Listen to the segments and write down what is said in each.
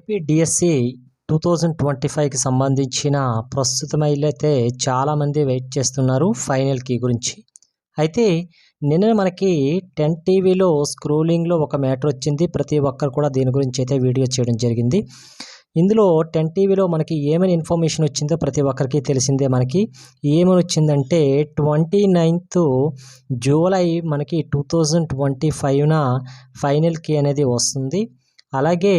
AP DSC 2025కి సంబంధించిన ప్రస్తుతమైతే చాలామంది wait చేస్తున్నారు ఫైనల్ కీ గురించి. అయితే నిన్న మనకి 10 టీవీలో స్క్రోలింగ్లో ఒక మ్యాటర్ వచ్చింది. ప్రతి ఒక్కరు కూడా దీని గురించి అయితే వీడియో చేయడం జరిగింది. ఇందులో 10 టీవీలో మనకి ఏమైనా ఇన్ఫర్మేషన్ వచ్చిందో ప్రతి ఒక్కరికి తెలిసిందే. మనకి ఏమని వచ్చిందంటే 29th జూలై మనకి 2025న ఫైనల్ కీ అనేది వస్తుంది. అలాగే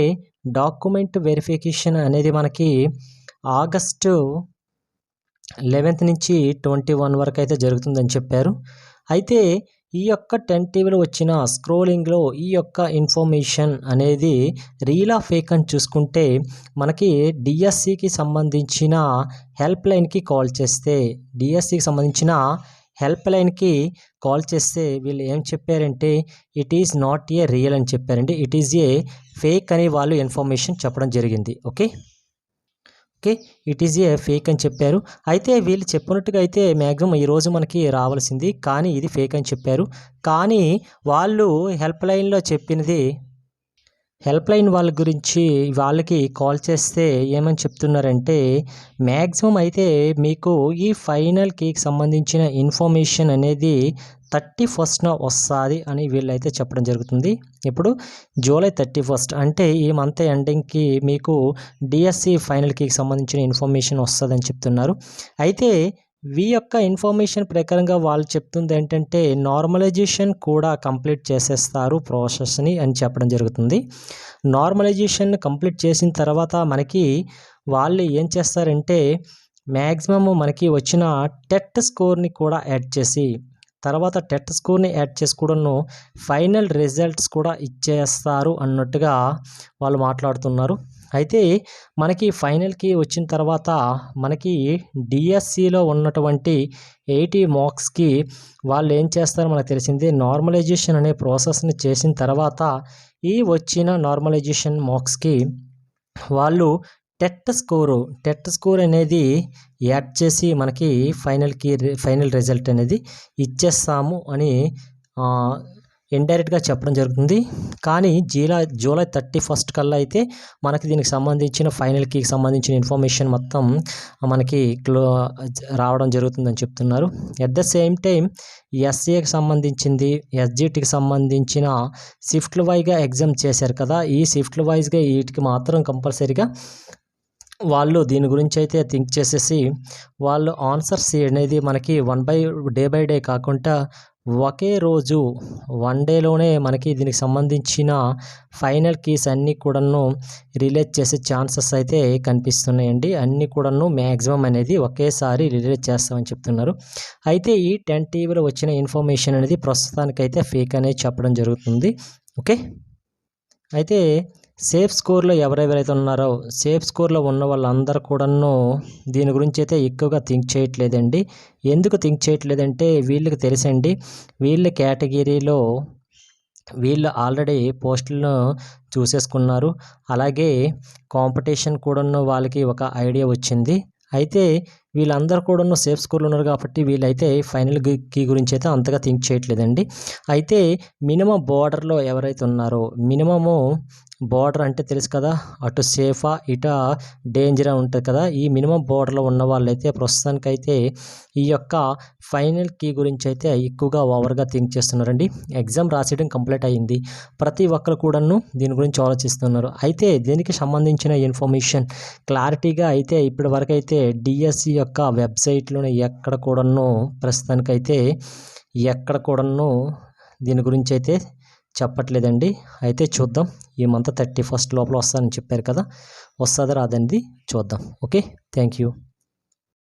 డాక్యుమెంట్ వెరిఫికేషన్ అనేది మనకి ఆగస్టు 11th నుంచి 21 వరకు అయితే జరుగుతుందని చెప్పారు. అయితే ఈ యొక్క 10 టీవీలో వచ్చిన స్క్రోలింగ్లో ఈ యొక్క ఇన్ఫర్మేషన్ అనేది రియలా ఫేక్ అని చూసుకుంటే మనకి డిఎస్సికి సంబంధించిన హెల్ప్ లైన్కి కాల్ చేస్తే వీళ్ళు ఏం చెప్పారంటే it is not a real అని చెప్పారండి. ఇట్ ఈజ్ ఏ ఫేక్ అని వాళ్ళు ఇన్ఫర్మేషన్ చెప్పడం జరిగింది. Okay, it is a fake అని చెప్పారు. అయితే వీళ్ళు చెప్పినట్టుగా అయితే మ్యాక్సిమం ఈరోజు మనకి రావాల్సింది, కానీ ఇది ఫేక్ అని చెప్పారు. కానీ వాళ్ళు హెల్ప్ లైన్ వాళ్ళ గురించి వాళ్ళకి కాల్ చేస్తే ఏమని చెప్తున్నారంటే మ్యాక్సిమం అయితే మీకు ఈ ఫైనల్ కీకి సంబంధించిన ఇన్ఫర్మేషన్ అనేది 31st వస్తుంది అని వీళ్ళైతే చెప్పడం జరుగుతుంది. ఇప్పుడు జూలై 31 అంటే ఈ మంత్ ఎండింగ్కి మీకు డిఎస్సి ఫైనల్ కీకి సంబంధించిన ఇన్ఫర్మేషన్ వస్తుందని చెప్తున్నారు. అయితే ఈ యొక్క ఇన్ఫర్మేషన్ ప్రకారంగా వాళ్ళు చెప్తుంది ఏంటంటే నార్మలైజేషన్ కూడా కంప్లీట్ చేసేస్తారు ప్రాసెస్ని అని చెప్పడం జరుగుతుంది. నార్మలైజేషన్ కంప్లీట్ చేసిన తర్వాత మనకి వాళ్ళు ఏం చేస్తారంటే మ్యాక్సిమమ్ మనకి వచ్చిన టెట్ స్కోర్ని కూడా యాడ్ చేసి తర్వాత టెట్ స్కోర్ని యాడ్ చేసుకోవడం ఫైనల్ రిజల్ట్స్ కూడా ఇచ్చేస్తారు అన్నట్టుగా వాళ్ళు మాట్లాడుతున్నారు. అయితే మనకి ఫైనల్కి వచ్చిన తర్వాత మనకి డిఎస్సిలో ఉన్నటువంటి 80 మార్క్స్కి వాళ్ళు ఏం చేస్తారో మనకు తెలిసింది. నార్మలైజేషన్ అనే ప్రాసెస్ని చేసిన తర్వాత ఈ వచ్చిన నార్మలైజేషన్ మార్క్స్కి వాళ్ళు టెట్ స్కోర్ అనేది యాడ్ చేసి మనకి ఫైనల్ రిజల్ట్ అనేది ఇచ్చేస్తాము అని ఇండైరెక్ట్గా చెప్పడం జరుగుతుంది. కానీ జూలై 31 కల్లా అయితే మనకి దీనికి సంబంధించిన ఫైనల్ కీకి సంబంధించిన ఇన్ఫర్మేషన్ మొత్తం మనకి రావడం జరుగుతుందని చెప్తున్నారు. ఎట్ ద సేమ్ టైం ఎస్ఏకి సంబంధించింది, ఎస్జిటికి సంబంధించిన షిఫ్ట్ల వైజ్గా ఎగ్జామ్ చేశారు కదా, ఈ షిఫ్ట్ల వైజ్గా వీటికి మాత్రం కంపల్సరీగా వాళ్ళు దీని గురించి అయితే థింక్ చేసేసి వాళ్ళు ఆన్సర్స్ అనేది మనకి డే బై డే కాకుండా ఒకే రోజు 1 డేలోనే మనకి దీనికి సంబంధించిన ఫైనల్ కీస్ అన్నీ కూడాను రిలీజ్ చేసే ఛాన్సెస్ అయితే కనిపిస్తున్నాయండి. అన్నీ కూడాను మ్యాక్సిమం అనేది ఒకేసారి రిలీజ్ చేస్తామని చెప్తున్నారు. అయితే ఈ 10 టీవీలో వచ్చిన ఇన్ఫర్మేషన్ అనేది ప్రస్తుతానికైతే ఫేక్ అనేది చెప్పడం జరుగుతుంది. ఓకే, అయితే సేఫ్ స్కోర్లో ఎవరెవరైతే ఉన్నారో సేఫ్ స్కోర్లో ఉన్న వాళ్ళందరూ కూడాను దీని గురించి అయితే ఎక్కువగా థింక్ చేయట్లేదండి. ఎందుకు థింక్ చేయట్లేదంటే వీళ్ళకి తెలుసండి, వీళ్ళ కేటగిరీలో వీళ్ళు ఆల్రెడీ పోస్టులను చూసేసుకున్నారు. అలాగే కాంపిటీషన్ కూడాను వాళ్ళకి ఒక ఐడియా వచ్చింది. అయితే వీళ్ళందరూ కూడాను సేఫ్ స్కోర్లో ఉన్నారు కాబట్టి వీళ్ళైతే ఫైనల్ కీ గురించి అయితే అంతగా థింక్ చేయట్లేదండి. అయితే మినిమం బోర్డర్లో ఎవరైతే ఉన్నారో మినిమము బోర్డర్ అంటే తెలుసు కదా, అటు సేఫా ఇటు డేంజరా ఉంటుంది కదా, ఈ మినిమం బోర్డర్లో ఉన్న వాళ్ళైతే ప్రస్తుతానికైతే ఈ యొక్క ఫైనల్ కీ గురించి అయితే ఎక్కువగా ఓవర్గా థింక్ చేస్తున్నారండి. ఎగ్జామ్ రాసేయడం కంప్లీట్ అయ్యింది, ప్రతి ఒక్కరు కూడాను దీని గురించి ఆలోచిస్తున్నారు. అయితే దీనికి సంబంధించిన ఇన్ఫర్మేషన్ క్లారిటీగా అయితే ఇప్పటి వరకు అయితే డిఎస్సి యొక్క వెబ్సైట్లోనే ఎక్కడ కూడాను దీని గురించి అయితే చెప్పట్లేదండి. అయితే చూద్దాం, ఈ మంత్ 31 లోపల వస్తానని చెప్పారు కదా, వస్తుందా రాదండి చూద్దాం. Okay, thank you.